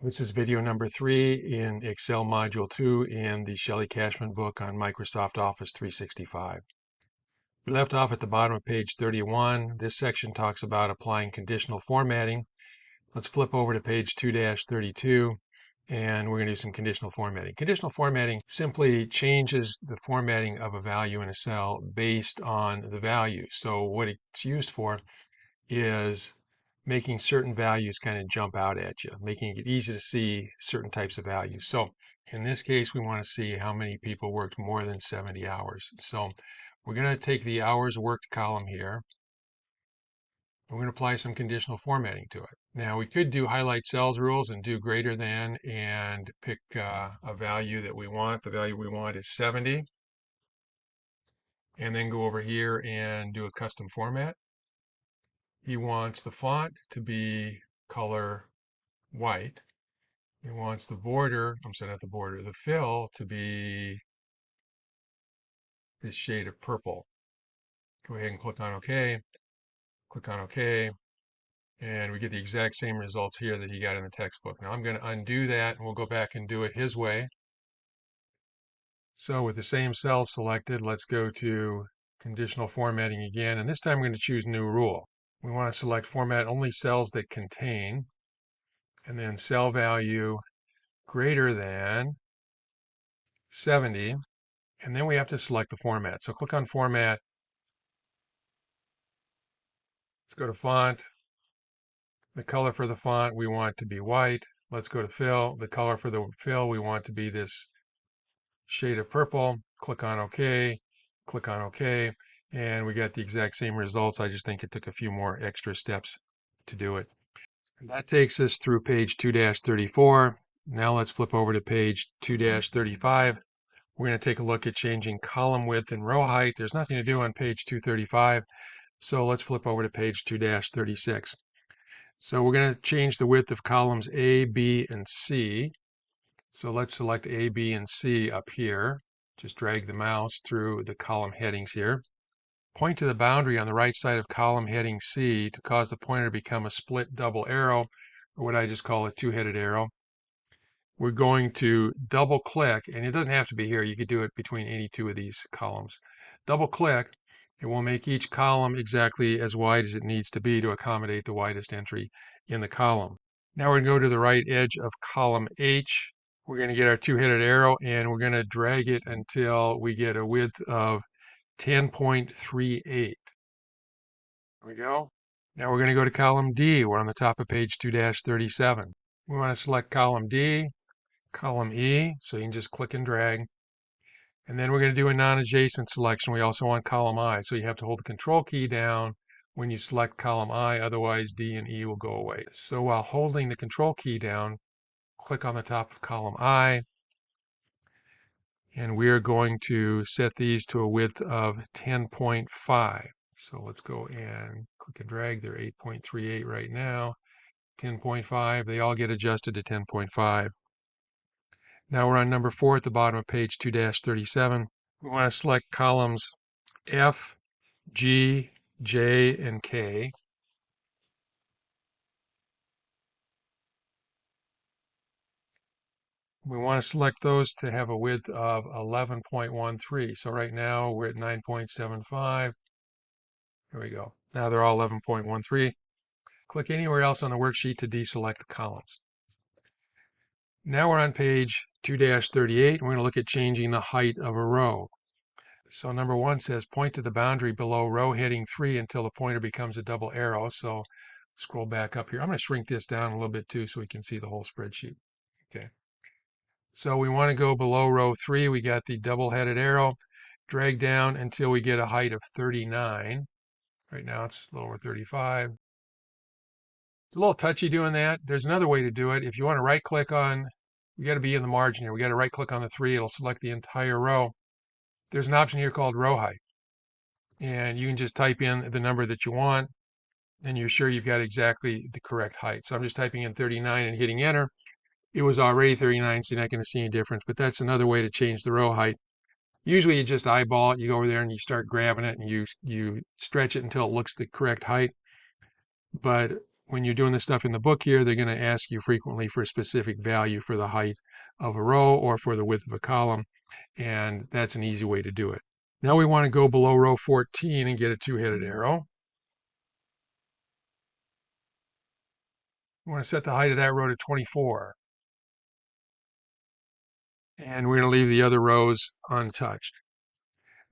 This is video number 3 in Excel Module 2 in the Shelly Cashman book on Microsoft Office 365. We left off at the bottom of page 31. This section talks about applying conditional formatting. Let's flip over to page 2-32 and we're going to do some conditional formatting. Conditional formatting simply changes the formatting of a value in a cell based on the value. So what it's used for is making certain values kind of jump out at you, making it easy to see certain types of values. So in this case, we want to see how many people worked more than 70 hours. So we're going to take the hours worked column here. We're going to apply some conditional formatting to it. Now we could do highlight cells rules and do greater than and pick a value that we want. The value we want is 70. And then go over here and do a custom format. He wants the font to be color white. He wants the border, I'm sorry, not the border, the fill to be this shade of purple. Go ahead and click on OK, click on OK, and we get the exact same results here that he got in the textbook. Now I'm going to undo that and we'll go back and do it his way. So with the same cell selected, let's go to conditional formatting again, and this time we're going to choose new rule. We want to select format only cells that contain, and then cell value greater than 70, and then we have to select the format. So click on format. Let's go to font. The color for the font we want to be white. Let's go to fill. The color for the fill we want to be this shade of purple. Click on OK. Click on OK. And we got the exact same results. I just think it took a few more extra steps to do it. And that takes us through page 2-34. Now let's flip over to page 2-35. We're going to take a look at changing column width and row height. There's nothing to do on page 235. So let's flip over to page 2-36. So we're going to change the width of columns A, B, and C. So let's select A, B, and C up here. Just drag the mouse through the column headings here. Point to the boundary on the right side of column heading C to cause the pointer to become a split double arrow, or what I just call a two-headed arrow. We're going to double click, and it doesn't have to be here. You could do it between any two of these columns. Double click. It will make each column exactly as wide as it needs to be to accommodate the widest entry in the column. Now we're going to go to the right edge of column H. We're going to get our two-headed arrow, and we're going to drag it until we get a width of 10.38. There we go. Now we're going to go to column D. We're on the top of page 2-37. We want to select column D, column E, so you can just click and drag. And then we're going to do a non-adjacent selection. We also want column I, so you have to hold the control key down when you select column I, otherwise D and E will go away. So while holding the control key down, click on the top of column I, and we're going to set these to a width of 10.5. So let's go and click and drag. They're 8.38 right now. 10.5, they all get adjusted to 10.5. Now we're on number 4 at the bottom of page 2-37. We want to select columns F, G, J, and K. We want to select those to have a width of 11.13. So right now we're at 9.75. There we go. Now they're all 11.13. Click anywhere else on the worksheet to deselect the columns. Now we're on page 2-38. We're going to look at changing the height of a row. So number 1 says point to the boundary below row heading 3 until the pointer becomes a double arrow. So scroll back up here. I'm going to shrink this down a little bit too so we can see the whole spreadsheet. Okay. So we want to go below row 3. We got the double-headed arrow. Drag down until we get a height of 39. Right now it's a little over 35. It's a little touchy doing that. There's another way to do it. If you want to right click on, we got to be in the margin here. We got to right click on the 3. It'll select the entire row. There's an option here called row height. And you can just type in the number that you want, and you're sure you've got exactly the correct height. So I'm just typing in 39 and hitting enter. It was already 39, so you're not going to see any difference, but that's another way to change the row height. Usually you just eyeball it. You go over there and you start grabbing it, and you stretch it until it looks the correct height. But when you're doing this stuff in the book here, they're going to ask you frequently for a specific value for the height of a row or for the width of a column, and that's an easy way to do it. Now we want to go below row 14 and get a two-headed arrow. We want to set the height of that row to 24. And we're going to leave the other rows untouched.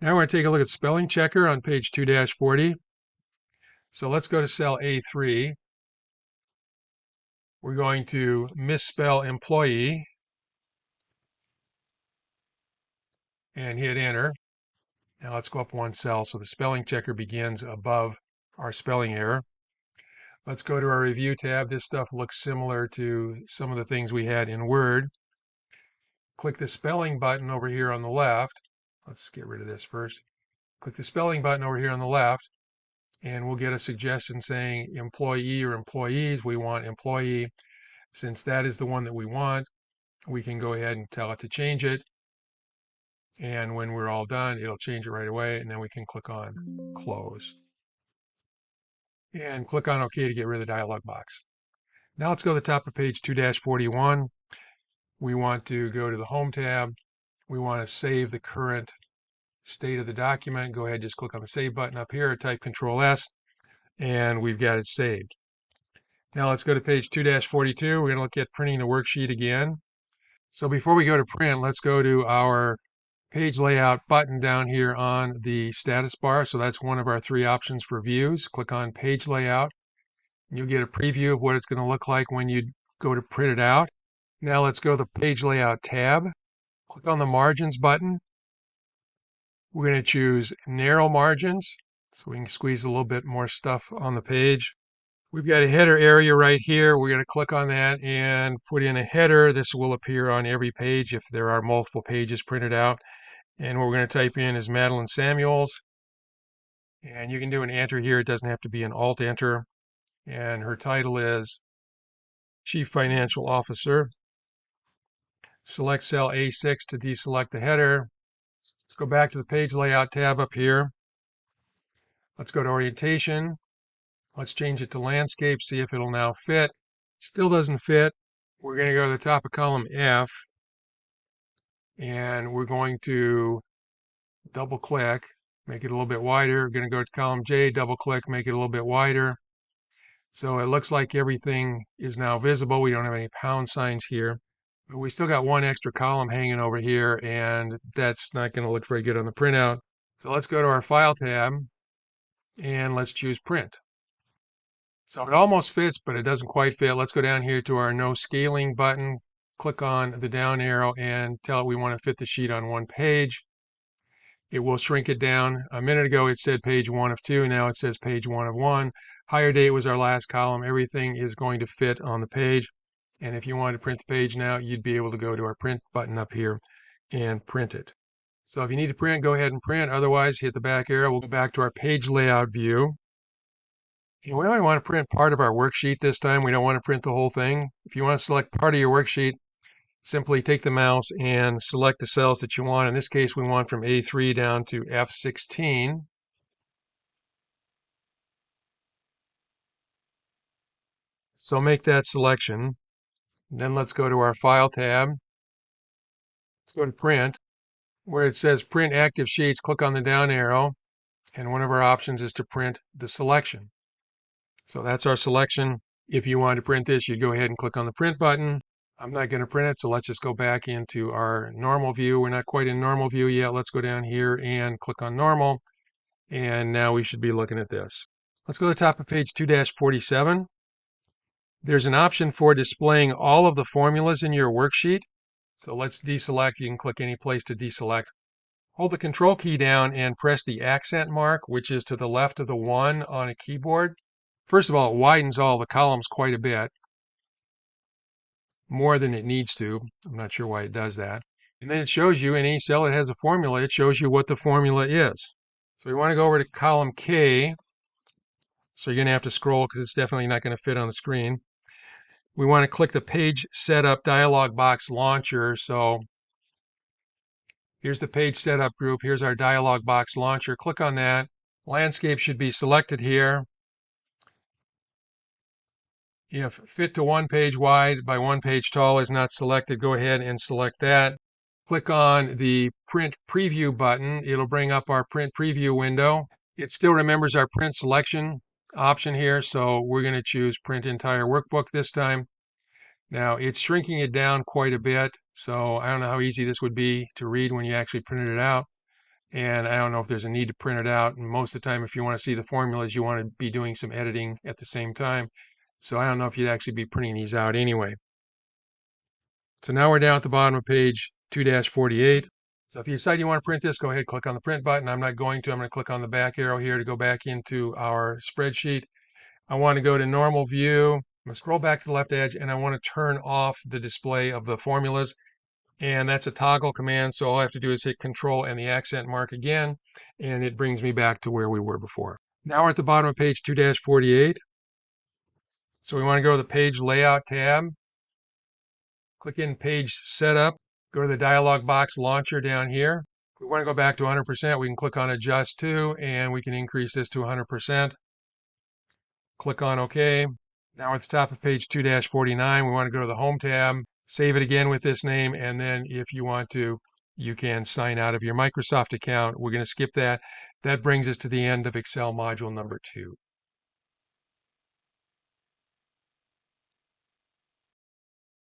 Now we're going to take a look at spelling checker on page 2-40. So let's go to cell A3. We're going to misspell employee and hit enter. Now let's go up one cell so the spelling checker begins above our spelling error. Let's go to our review tab. This stuff looks similar to some of the things we had in Word. Click the spelling button over here on the left. Let's get rid of this first. Click the spelling button over here on the left, and we'll get a suggestion saying employee or employees. We want employee. Since that is the one that we want, we can go ahead and tell it to change it. And when we're all done, it'll change it right away, and then we can click on close. And click on OK to get rid of the dialog box. Now let's go to the top of page 2-41. We want to go to the Home tab. We want to save the current state of the document. Go ahead, just click on the Save button up here, type Control S, and we've got it saved. Now let's go to page 2-42. We're going to look at printing the worksheet again. So before we go to print, let's go to our page layout button down here on the status bar. So that's one of our three options for views. Click on page layout. You'll get a preview of what it's going to look like when you go to print it out. Now let's go to the page layout tab. Click on the margins button. We're going to choose narrow margins so we can squeeze a little bit more stuff on the page. We've got a header area right here. We're going to click on that and put in a header. This will appear on every page if there are multiple pages printed out. And what we're going to type in is Madeline Samuels. And you can do an enter here. It doesn't have to be an alt enter. And her title is Chief Financial Officer. Select cell A6 to deselect the header. Let's go back to the page layout tab up here. Let's go to orientation. Let's change it to landscape, see if it'll now fit. Still doesn't fit. We're going to go to the top of column F, and we're going to double click, make it a little bit wider. We're going to go to column J, double click, make it a little bit wider. So it looks like everything is now visible. We don't have any pound signs here. But we still got one extra column hanging over here, and that's not going to look very good on the printout. So let's go to our File tab, and let's choose Print. So it almost fits, but it doesn't quite fit. Let's go down here to our No Scaling button, click on the down arrow, and tell it we want to fit the sheet on one page. It will shrink it down. A minute ago, it said page 1 of 2. Now it says page 1 of 1. Hire date was our last column. Everything is going to fit on the page. And if you wanted to print the page now, you'd be able to go to our Print button up here and print it. So if you need to print, go ahead and print. Otherwise, hit the back arrow. We'll go back to our page layout view. And we only want to print part of our worksheet this time. We don't want to print the whole thing. If you want to select part of your worksheet, simply take the mouse and select the cells that you want. In this case, we want from A3 down to F16. So make that selection. Then let's go to our File tab. Let's go to Print. Where it says Print Active Sheets, click on the down arrow. And one of our options is to print the selection. So that's our selection. If you want to print this, you go ahead and click on the Print button. I'm not going to print it, so let's just go back into our normal view. We're not quite in normal view yet. Let's go down here and click on normal. And now we should be looking at this. Let's go to the top of page 2-47. There's an option for displaying all of the formulas in your worksheet. So let's deselect. You can click any place to deselect. Hold the Control key down and press the accent mark, which is to the left of the 1 on a keyboard. First of all, it widens all the columns quite a bit, more than it needs to. I'm not sure why it does that. And then it shows you in any cell that has a formula, it shows you what the formula is. So we want to go over to column K. So you're going to have to scroll because it's definitely not going to fit on the screen. We want to click the Page Setup dialog box launcher. So here's the Page Setup group. Here's our dialog box launcher. Click on that. Landscape should be selected here. If fit to one page wide by one page tall is not selected, go ahead and select that. Click on the print preview button. It'll bring up our print preview window. It still remembers our print selection option here, so we're going to choose print entire workbook this time. Now it's shrinking it down quite a bit, so I don't know how easy this would be to read when you actually printed it out. And I don't know if there's a need to print it out. And most of the time, if you want to see the formulas, you want to be doing some editing at the same time. So I don't know if you'd actually be printing these out anyway. So now we're down at the bottom of page 2-48. So if you decide you want to print this, go ahead, click on the print button. I'm not going to. I'm going to click on the back arrow here to go back into our spreadsheet. I want to go to normal view. I'm going to scroll back to the left edge, and I want to turn off the display of the formulas. And that's a toggle command, so all I have to do is hit Control and the accent mark again, and it brings me back to where we were before. Now we're at the bottom of page 2-48. So we want to go to the Page Layout tab. Click in Page Setup. Go to the dialog box launcher down here. If we want to go back to 100%, we can click on Adjust To, and we can increase this to 100%. Click on OK. Now at the top of page 2-49, we want to go to the Home tab. Save it again with this name, and then if you want to, you can sign out of your Microsoft account. We're going to skip that. That brings us to the end of Excel module number 2.